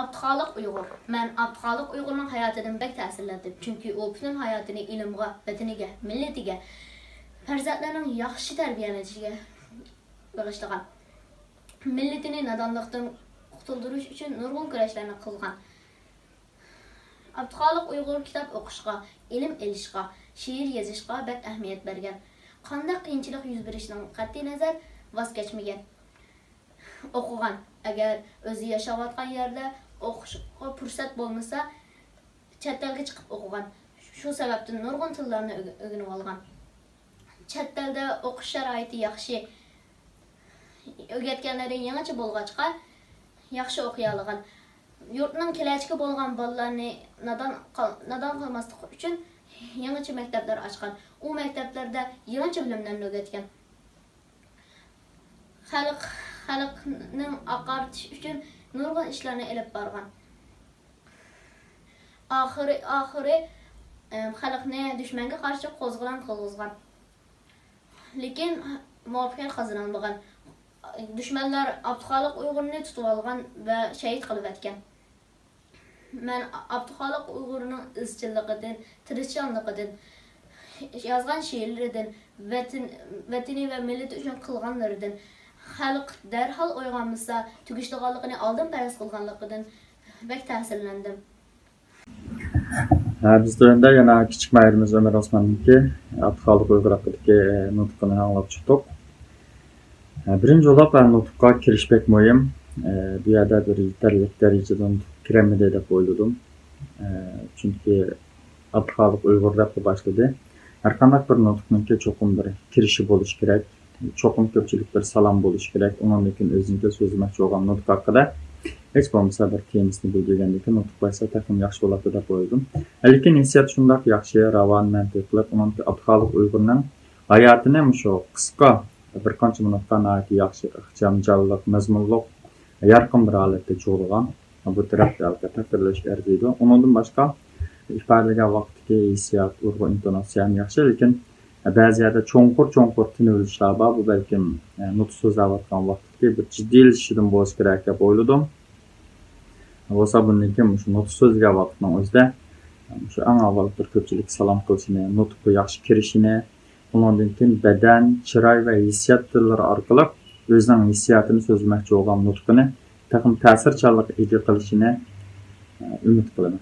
Abduxoliq Uyg'ur. Men Abduxoliq Uyg'urning hayotidan bek ta'sirlandim. Chunki u butun hayotini ilmga, vataniga, millatiga, farzandlarining yaxshi tarbiyalanishiga bag'ishlagan. Millatini nodonlikdan qutuldirish uchun nurg'un kurashlarni qilgan. Abduxoliq Uyg'ur kitob o'qishga, ilm elishga, she'r yozishga bek ahamiyat bergan. Qanday qiyinchilik yuz berishidan qat'iy nazar voz kechmagan. O'qigan. Agar o'zi yashayotgan yerda o'qishga fursat bo'lmasa, chet elga chiqib o'qigan. Shu sababdan nurg'un tillarni o'rganib olgan. Chet elda o'qish sharoiti yaxshi. O'rgatganlari yangicha bo'lg'achqa yaxshi o'qiy olgan. Yurtning kelajagi bo'lgan bolalarni nodon qilmaslik uchun yangicha maktablar ochgan. U maktablarda yangicha bilimlarni o'rgatgan. Xalqning oqartish uchun nurg'un ishlarni olib borgan. Oxiri xalqni dushmanga qarshi qo'zg'olon qilgan. Lekin muvaffaqiyat qozonolmagan. Düşmanlar Abduxoliq Uyg'urni tutib olgan va shahid qilib o'tgan. Men Abduxoliq Uyg'urning izchilligidan, tirishchanligidan, yozgan she'rlaridan, vatani va millati uchun qilganlaridan, xalq darhol uyg'onmasa tugishliganligini oldin faraz qilganligidan bek ta'sirlandim. Bizda endi yana kichik mayrimiz Ömer Osmonniki Abduxoliq Uyg'ur haqidagi nutqini anglab chiqdik. Birinchi o'ylab nutqqa kirish bek muhim. Bu yerda bir yetarli darajada kiremedi deb o'yladim. Chunki Abduxoliq Uyg'ur deb boshladi. Har qanday bir nutqning cho'qim bir kirishi bo'lishi kerak. Çoxum ko'pchilik bir salom bo'lishi kerak. Undan keyin o'zingga so'zlamoqchi bo'lgan nutq haqida hech bo'lmasa bir temisini bildirgandan keyin nutq qo'ysa taxmin yaxshi bo'ladi deb o'yladim. Lekin hissiyat shundoq yaxshi, ravon, mantiqli. Undan Abduxoliq Uyg'urning hayotini shu qisqa bir qancha minutdan yaxshi, ixchamchanlik, mazmunliq, yorqin bir holatda jo'g'ilgan. Bu tarafda albatta taqdirlashga arziydi. Undan boshqa ifodalagan vaqtdagi hissiyat, urg'u intonatsiya ham yaxshi, lekin ba'zi yerda cho'nqur tinilishlar bor. Bu balkim nutq so'zlayotgan vaqtda bir jiddiylashishidan bo'lishi kerak deb o'yladim. Bo'lsa bundan keyin shu nutq so'zlagan vaqtning o'zida shu eng avval bir ko'pchilik salom qilishini, nutqqa yaxshi kirishini, undan keyin badan, chiroy va hissiyot tillari orqali o'zining hissiyotini so'zlamoqchi bo'lgan nutqini ta'sirchanlik ega qilishini umid qilaman.